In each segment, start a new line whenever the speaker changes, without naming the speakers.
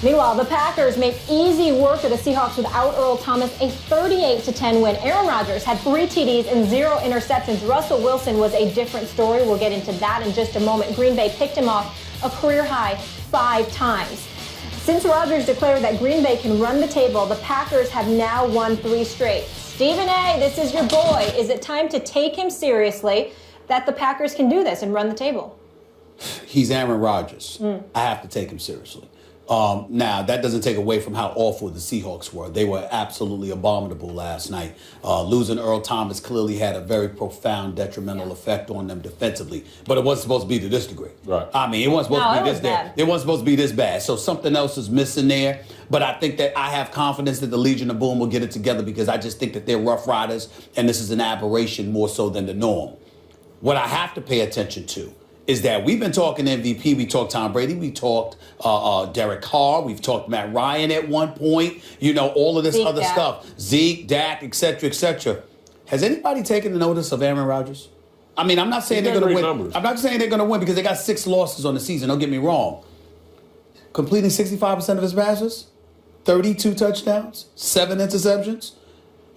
Meanwhile, the Packers make easy work of the Seahawks without Earl Thomas, a 38-10 win. Aaron Rodgers had 3 TDs and 0 interceptions. Russell Wilson was a different story. We'll get into that in just a moment. Green Bay picked him off a career-high 5 times. Since Rodgers declared that Green Bay can run the table, the Packers have now won 3 straight. Stephen A., this is your boy. Is it time to take him seriously that the Packers can do this and run the table?
He's Aaron Rodgers. I have to take him seriously. Now, that doesn't take away from how awful the Seahawks were. They were absolutely abominable last night. Losing Earl Thomas clearly had a very profound detrimental effect on them defensively. But it wasn't supposed to be to this degree.
Right.
I mean, it wasn't supposed to be this bad. It wasn't supposed to be this bad. So something else is missing there. But I think that I have confidence that the Legion of Boom will get it together because I just think that they're Rough Riders, and this is an aberration more so than the norm. What I have to pay attention to is that we've been talking MVP. We talked Tom Brady. We talked Derek Carr. We've talked Matt Ryan at one point. You know, all of this
Zeke,
other stuff. Zeke, Dak, et cetera, et cetera. Has anybody taken the notice of Aaron Rodgers? I mean, I'm not saying they're going to win.
Numbers.
I'm not saying they're going to win because they got 6 losses on the season. Don't get me wrong. Completing 65% of his passes, 32 touchdowns, 7 interceptions,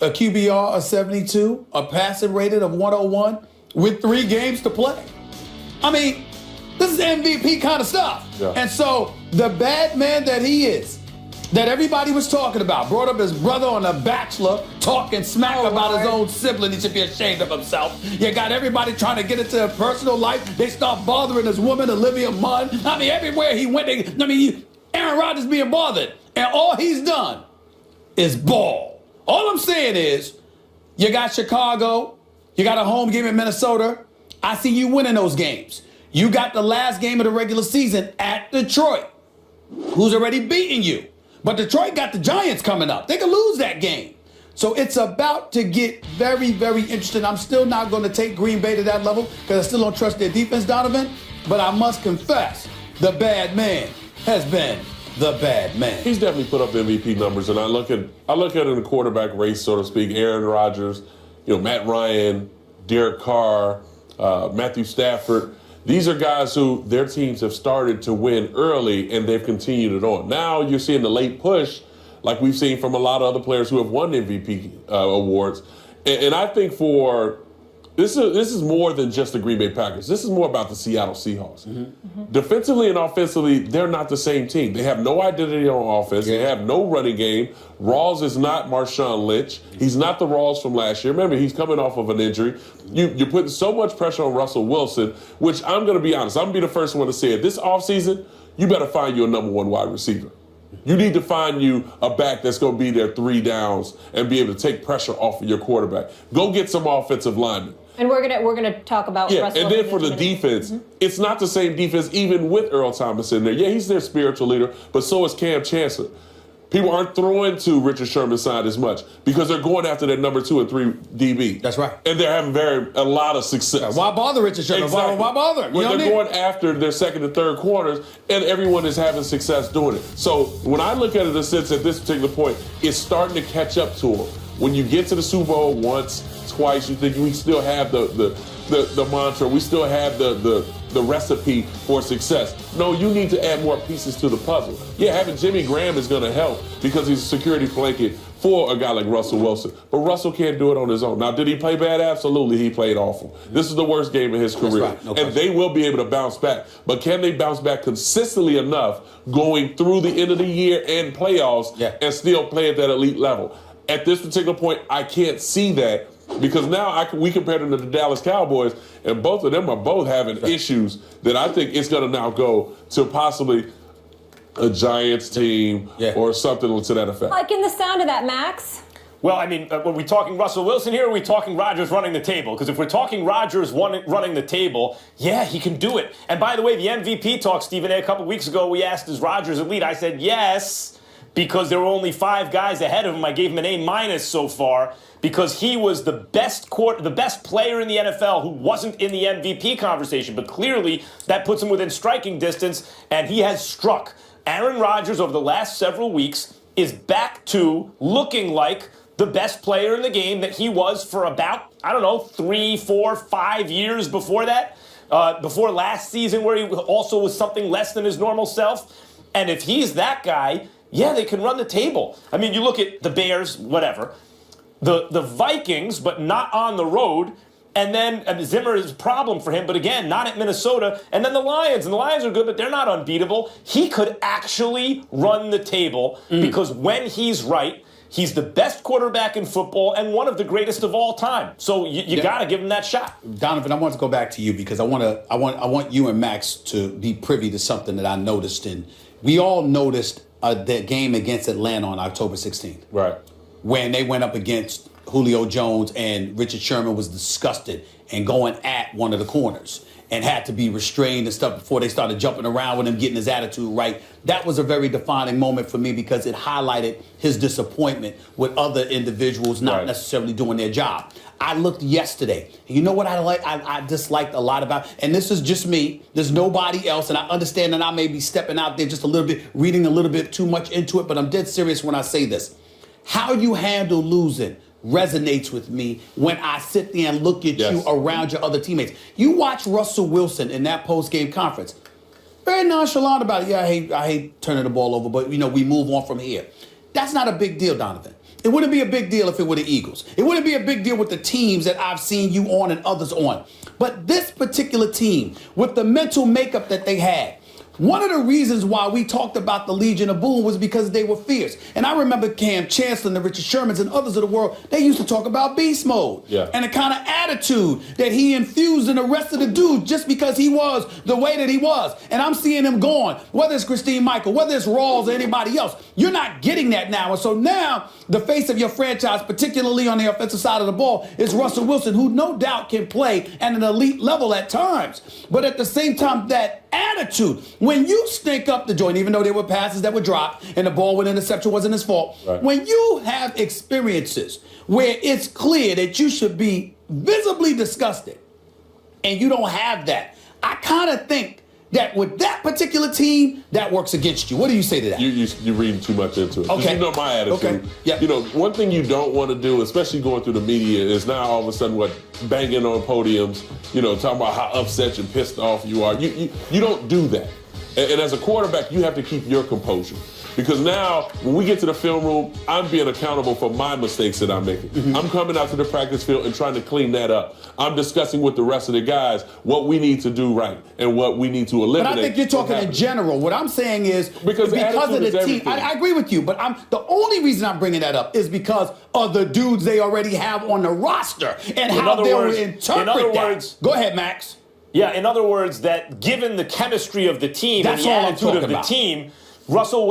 a QBR of 72, a passing rating of 101 with 3 games to play. I mean, this is MVP kind of stuff.
Yeah.
And so the bad man that he is, that everybody was talking about, brought up his brother on The Bachelor, talking smack about his own sibling. He should be ashamed of himself. You got everybody trying to get into their personal life. They start bothering his woman, Olivia Munn. I mean, everywhere he went, Aaron Rodgers being bothered. And all he's done is ball. All I'm saying is, you got Chicago, you got a home game in Minnesota. I see you winning those games. You got the last game of the regular season at Detroit, who's already beaten you. But Detroit got the Giants coming up. They could lose that game. So it's about to get very, very interesting. I'm still not going to take Green Bay to that level because I still don't trust their defense, Donovan. But I must confess, the bad man has been the bad man.
He's definitely put up MVP numbers, and I look at it in the quarterback race, so to speak. Aaron Rodgers, Matt Ryan, Derek Carr, Matthew Stafford. These are guys who their teams have started to win early and they've continued it on. Now you're seeing the late push like we've seen from a lot of other players who have won MVP awards. And I think this is more than just the Green Bay Packers. This is more about the Seattle Seahawks. Defensively and offensively, they're not the same team. They have no identity on offense. They have no running game. Rawls is not Marshawn Lynch. He's not the Rawls from last year. Remember, he's coming off of an injury. You're putting so much pressure on Russell Wilson, which I'm going to be honest, I'm going to be the first one to say it. This offseason, you better find you a number 1 wide receiver. You need to find you a back that's going to be there 3 downs and be able to take pressure off of your quarterback. Go get some offensive linemen.
And we're gonna talk about Russell.
And then for the defense, it's not the same defense even with Earl Thomas in there. Yeah, he's their spiritual leader, but so is Cam Chancellor. People aren't throwing to Richard Sherman's side as much because they're going after their number 2 and 3 DB.
That's right.
And they're having a lot of success.
Why bother Richard Sherman?
Exactly.
Why bother?
They're going after their second and third quarters, and everyone is having success doing it. So when I look at it in a sense at this particular point, it's starting to catch up to them. When you get to the Super Bowl once, twice, you think we still have the mantra, we still have the recipe for success. No, you need to add more pieces to the puzzle. Yeah, having Jimmy Graham is going to help because he's a security blanket for a guy like Russell Wilson. But Russell can't do it on his own. Now, did he play bad? Absolutely, he played awful. This is the worst game in his career.
Right. No
and they will be able to bounce back. But can they bounce back consistently enough going through the end of the year and playoffs and still play at that elite level? At this particular point, I can't see that because now we compare them to the Dallas Cowboys, and both of them are both having issues that I think it's going to now go to possibly a Giants team or something to that effect.
Liking the sound of that, Max.
Well, I mean, are we talking Russell Wilson here, or are we talking Rodgers running the table? Because if we're talking Rodgers running the table, yeah, he can do it. And by the way, the MVP talk, Stephen A., a couple weeks ago, we asked, is Rodgers elite? I said yes, because there were only 5 guys ahead of him. I gave him an A- so far because he was the best player in the NFL who wasn't in the MVP conversation. But clearly, that puts him within striking distance, and he has struck. Aaron Rodgers, over the last several weeks, is back to looking like the best player in the game that he was for about, 3, 4, 5 years before that. Before last season, where he also was something less than his normal self. And if he's that guy, yeah, they can run the table. I mean, you look at the Bears, whatever, the Vikings, but not on the road. And then Zimmer is a problem for him, but again, not at Minnesota. And then the Lions. And the Lions are good, but they're not unbeatable. He could actually run the table because when he's right, he's the best quarterback in football and one of the greatest of all time. So you got to give him that shot.
Donovan, I want to go back to you because I want you and Max to be privy to something that I noticed. And we all noticed the game against Atlanta on October 16th.
Right.
When they went up against Julio Jones and Richard Sherman was disgusted and going at one of the corners and had to be restrained and stuff before they started jumping around with him, getting his attitude right. That was a very defining moment for me because it highlighted his disappointment with other individuals not necessarily doing their job. I looked yesterday, and you know what I disliked a lot about, and this is just me, there's nobody else, and I understand that I may be stepping out there just a little bit, reading a little bit too much into it, but I'm dead serious when I say this. How you handle losing resonates with me when I sit there and look at you around your other teammates. You watch Russell Wilson in that post-game conference. Very nonchalant about it. Yeah, I hate turning the ball over, but, we move on from here. That's not a big deal, Donovan. It wouldn't be a big deal if it were the Eagles. It wouldn't be a big deal with the teams that I've seen you on and others on. But this particular team, with the mental makeup that they had, one of the reasons why we talked about the Legion of Boom was because they were fierce. And I remember Cam Chancellor and the Richard Shermans and others of the world, they used to talk about beast mode.
Yeah.
And the kind of attitude that he infused in the rest of the dudes just because he was the way that he was. And I'm seeing him going, whether it's Christine Michael, whether it's Rawls or anybody else, you're not getting that now. And so now the face of your franchise, particularly on the offensive side of the ball, is Russell Wilson, who no doubt can play at an elite level at times. But at the same time, that attitude, when you stink up the joint, even though there were passes that were dropped and the ball with interception wasn't his fault, when you have experiences where it's clear that you should be visibly disgusted and you don't have that, I kind of think that with that particular team, that works against you. What do you say to that?
You're reading too much into it.
Okay.
You know my attitude.
Okay. Yeah.
One thing you don't want to do, especially going through the media, is now all of a sudden banging on podiums, talking about how upset and pissed off you are. You don't do that. And as a quarterback, you have to keep your composure. Because now, when we get to the film room, I'm being accountable for my mistakes that I'm making. Mm-hmm. I'm coming out to the practice field and trying to clean that up. I'm discussing with the rest of the guys what we need to do right and what we need to eliminate.
But I think you're talking in general. What I'm saying is because of the team. I agree with you, but the only reason I'm bringing that up is because of the dudes they already have on the roster and how they will interpret that. Go ahead, Max.
Yeah, in other words, that given the chemistry of the team and the attitude of the team, Russell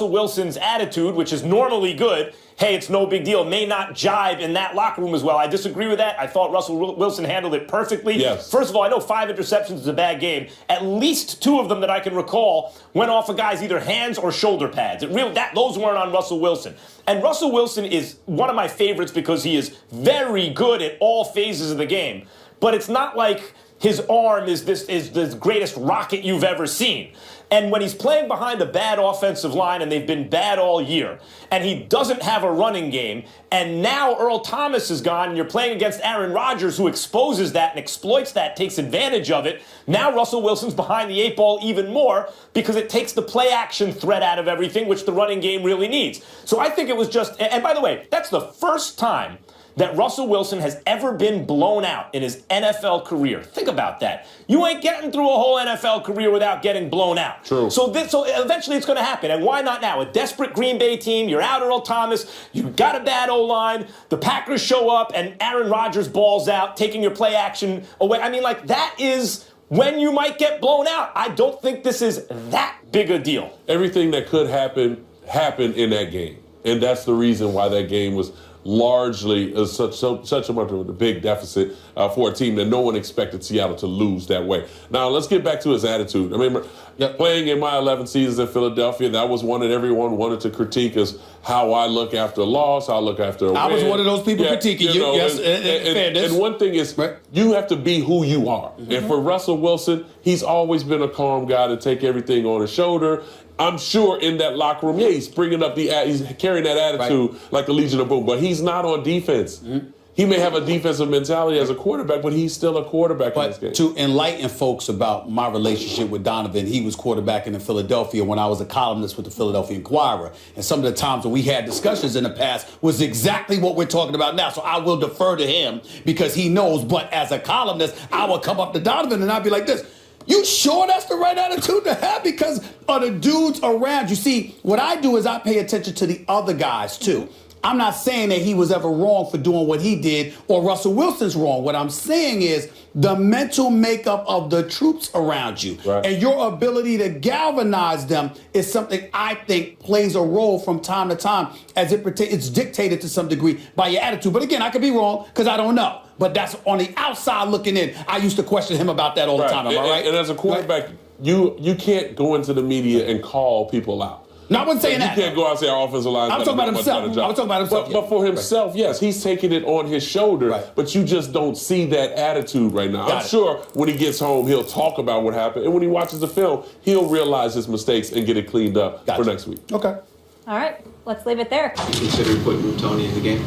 Wilson's attitude, which is normally good, hey, it's no big deal, may not jibe in that locker room as well. I disagree with that. I thought Russell Wilson handled it perfectly.
Yes.
First of all, I know 5 interceptions is a bad game. At least 2 of them that I can recall went off a guy's either hands or shoulder pads. Those weren't on Russell Wilson. And Russell Wilson is one of my favorites because he is very good at all phases of the game. But it's not like his arm is the greatest rocket you've ever seen. And when he's playing behind a bad offensive line, and they've been bad all year, and he doesn't have a running game, and now Earl Thomas is gone, and you're playing against Aaron Rodgers, who exposes that and exploits that, takes advantage of it, now Russell Wilson's behind the 8 ball even more because it takes the play-action threat out of everything, which the running game really needs. So I think it was just, and by the way, that's the first time that Russell Wilson has ever been blown out in his NFL career. Think about that. You ain't getting through a whole NFL career without getting blown out.
True.
So eventually it's going to happen. And why not now? A desperate Green Bay team, you're out Earl Thomas, you got a bad O-line, the Packers show up, and Aaron Rodgers balls out, taking your play action away. I mean, that is when you might get blown out. I don't think this is that big a deal.
Everything that could happen happened in that game. And that's the reason why that game was largely such a much of a big deficit for a team that no one expected Seattle to lose that way. Now, let's get back to his attitude. I remember playing in my 11 seasons in Philadelphia, that was one that everyone wanted to critique as how I look after a loss, how I look after a win.
I was one of those people critiquing you. Yes,
and one thing is, you have to be who you are. Mm-hmm. And for Russell Wilson, he's always been a calm guy to take everything on his shoulder. I'm sure in that locker room, he's bringing up he's carrying that attitude like the Legion of Boom, but he's not on defense. Mm-hmm. He may have a defensive mentality as a quarterback, but he's still a quarterback in this game.
But to enlighten folks about my relationship with Donovan, he was quarterbacking in Philadelphia when I was a columnist with the Philadelphia Inquirer. And some of the times when we had discussions in the past was exactly what we're talking about now. So I will defer to him because he knows. But as a columnist, I will come up to Donovan and I'll be like this. You sure that's the right attitude to have because of the dudes around you? See, what I do is I pay attention to the other guys, too. I'm not saying that he was ever wrong for doing what he did or Russell Wilson's wrong. What I'm saying is the mental makeup of the troops around you and your ability to galvanize them is something I think plays a role from time to time as it's dictated to some degree by your attitude. But again, I could be wrong because I don't know. But that's on the outside looking in. I used to question him about that all the time. Am I right?
And as a quarterback, you can't go into the media and call people out.
No, I wasn't saying that.
You can't go out and say our offensive line.
I'm talking about himself. I was talking about himself.
But for himself, yes, he's taking it on his shoulder. But you just don't see that attitude right now. I'm sure when he gets home, he'll talk about what happened. And when he watches the film, he'll realize his mistakes and get it cleaned up for next week.
Okay.
All right. Let's leave it there.
Consider putting Tony in the game?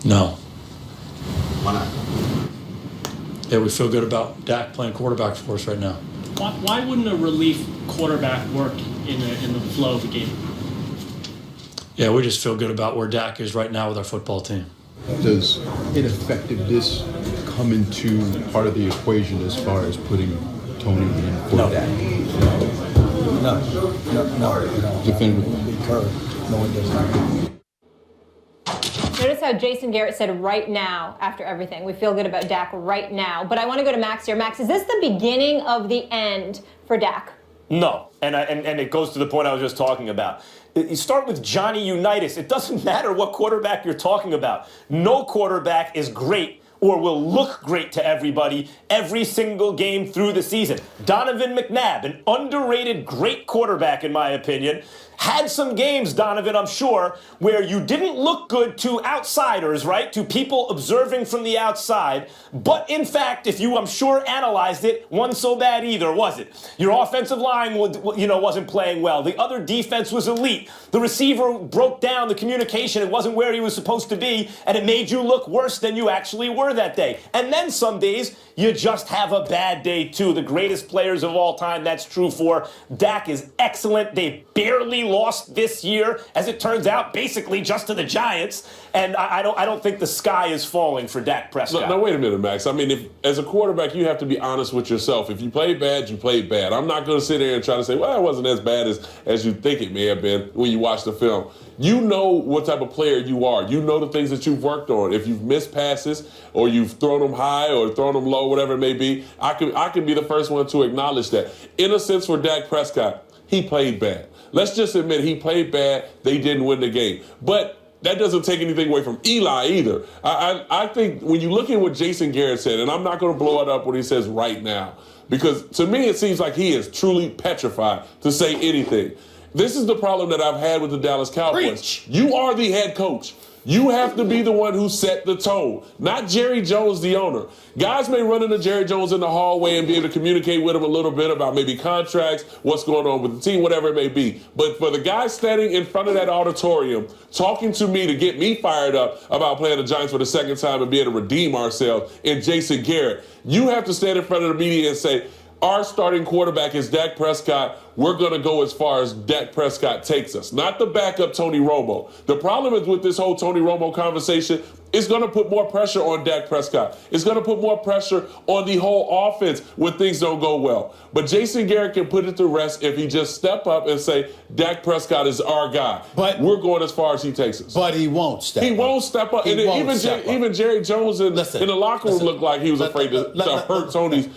No.
Why not?
Yeah, we feel good about Dak playing quarterback for us right now.
Why wouldn't a relief quarterback work in the flow of the game?
Yeah, we just feel good about where Dak is right now with our football team.
Does ineffectiveness come into part of the equation as far as putting Tony in for Dak? No. Definitively.
No, it does not.
Notice how Jason Garrett said right now after everything. We feel good about Dak right now. But I want to go to Max here. Max, is this the beginning of the end for Dak?
No, and it goes to the point I was just talking about. You start with Johnny Unitas. It doesn't matter what quarterback you're talking about. No quarterback is great or will look great to everybody every single game through the season. Donovan McNabb, an underrated great quarterback in my opinion, had some games, Donovan, I'm sure, where you didn't look good to outsiders, right? To people observing from the outside. But in fact, if you, I'm sure, analyzed it, wasn't so bad either, was it? Your offensive line, wasn't playing well. The other defense was elite. The receiver broke down the communication. It wasn't where he was supposed to be, and it made you look worse than you actually were that day. And then some days, you just have a bad day, too. The greatest players of all time, that's true for. Dak is excellent. They barely lost this year, as it turns out, basically just to the Giants. And I don't think the sky is falling for Dak Prescott.
No, wait a minute, Max. I mean, as a quarterback, you have to be honest with yourself. If you played bad, you played bad. I'm not going to sit there and try to say, well, it wasn't as bad as you think it may have been when you watch the film. You know what type of player you are. You know the things that you've worked on. If you've missed passes or you've thrown them high or thrown them low, whatever it may be, I can be the first one to acknowledge that. In a sense, for Dak Prescott, he played bad. Let's just admit he played bad. They didn't win the game. But that doesn't take anything away from Eli either. I think when you look at what Jason Garrett said, and I'm not going to blow it up when he says right now, because to me it seems like he is truly petrified to say anything. This is the problem that I've had with the Dallas Cowboys.
Preach.
You are the head coach. You have to be the one who set the tone, not Jerry Jones, the owner. Guys may run into Jerry Jones in the hallway and be able to communicate with him a little bit about maybe contracts, what's going on with the team, whatever it may be. But for the guy standing in front of that auditorium, talking to me to get me fired up about playing the Giants for the second time and being able to redeem ourselves, and Jason Garrett, you have to stand in front of the media and say, our starting quarterback is Dak Prescott. We're going to go as far as Dak Prescott takes us, not the backup Tony Romo. The problem is with this whole Tony Romo conversation, it's going to put more pressure on Dak Prescott. It's going to put more pressure on the whole offense when things don't go well. But Jason Garrett can put it to rest if he just step up and say, Dak Prescott is our guy. But we're going as far as he takes us.
But he won't step up.
He won't step up. And even Jerry Jones in the locker room looked like he was afraid to hurt Tony's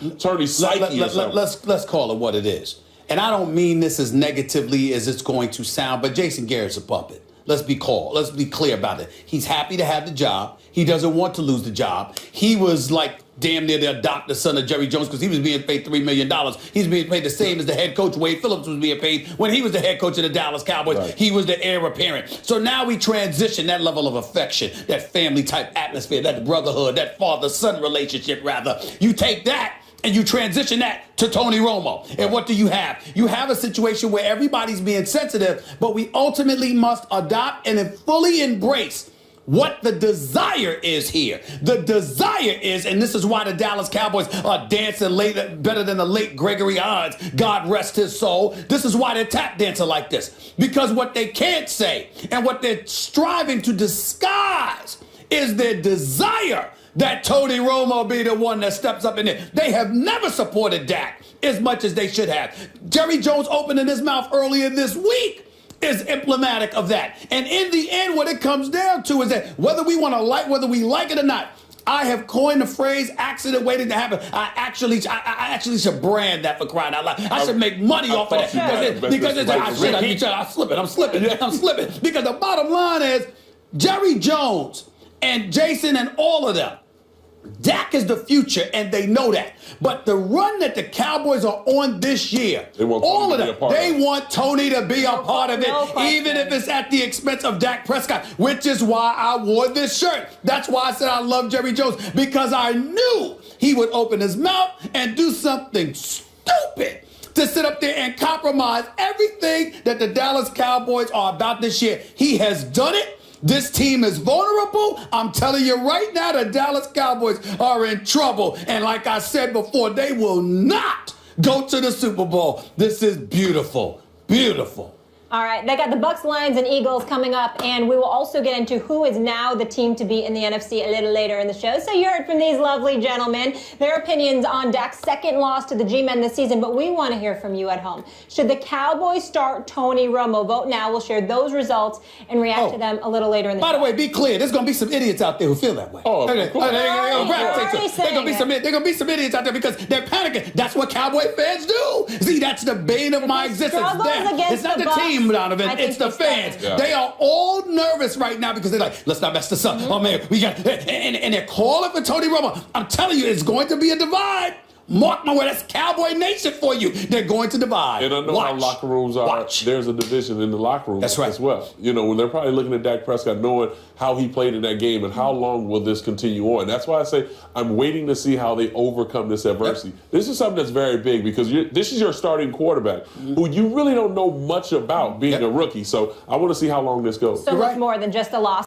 psyche or something.
Let's call it what it is. And I don't mean this as negatively as it's going to sound, but Jason Garrett's a puppet. Let's be clear about it. He's happy to have the job. He doesn't want to lose the job. He was like damn near the adopted son of Jerry Jones because he was being paid $3 million. He's being paid the same as the head coach Wade Phillips was being paid when he was the head coach of the Dallas Cowboys. Right. He was the heir apparent. So now we transition that level of affection, that family type atmosphere, that brotherhood, that father-son relationship rather. You take that and you transition that to Tony Romo. Right. And what do you have? You have a situation where everybody's being sensitive, but we ultimately must adopt and fully embrace what the desire is here. The desire is, and this is why the Dallas Cowboys are dancing better than the late Gregory Hines, God rest his soul. This is why they're tap dancing like this. Because what they can't say and what they're striving to disguise is their desire that Tony Romo be the one that steps up in there. They have never supported Dak as much as they should have. Jerry Jones opening his mouth earlier this week is emblematic of that. And in the end, what it comes down to is that whether we like it or not, I have coined the phrase "accident waiting to happen." I actually should brand that, for crying out loud. I should make money off of that because I'm slipping. Because the bottom line is Jerry Jones and Jason and all of them, Dak is the future, and they know that. But the run that the Cowboys are on this year, all of them, they want Tony to be a part of it, even if it's at the expense of Dak Prescott, which is why I wore this shirt. That's why I said I love Jerry Jones, because I knew he would open his mouth and do something stupid to sit up there and compromise everything that the Dallas Cowboys are about this year. He has done it. This team is vulnerable. I'm telling you right now, the Dallas Cowboys are in trouble. And like I said before, they will not go to the Super Bowl. This is beautiful, beautiful.
All right, they got the Bucs, Lions, and Eagles coming up, and we will also get into who is now the team to beat in the NFC a little later in the show. So you heard from these lovely gentlemen, their opinions on Dak's second loss to the G-Men this season, but we want to hear from you at home. Should the Cowboys start Tony Romo? Vote now. We'll share those results and react to them a little later in the show.
By the way, be clear, there's going to be some idiots out there who feel that way. There's going to be some idiots out there because they're panicking. That's what Cowboy fans do. See, that's the bane of my existence. It's not the team, Donovan. It's the fans. Yeah. They are all nervous right now because they're like, let's not mess this up. Oh, man, we got, and they're calling for Tony Romo. I'm telling you, it's going to be a divide. Mark my word, that's Cowboy Nation for you. They're going to divide.
And I know how locker rooms are. There's a division in the locker room as well. You know, when they're probably looking at Dak Prescott, knowing how he played in that game and how long will this continue on. That's why I say I'm waiting to see how they overcome this adversity. This is something that's very big because this is your starting quarterback who you really don't know much about being a rookie. So I want to see how long this goes.
So much more than just a loss.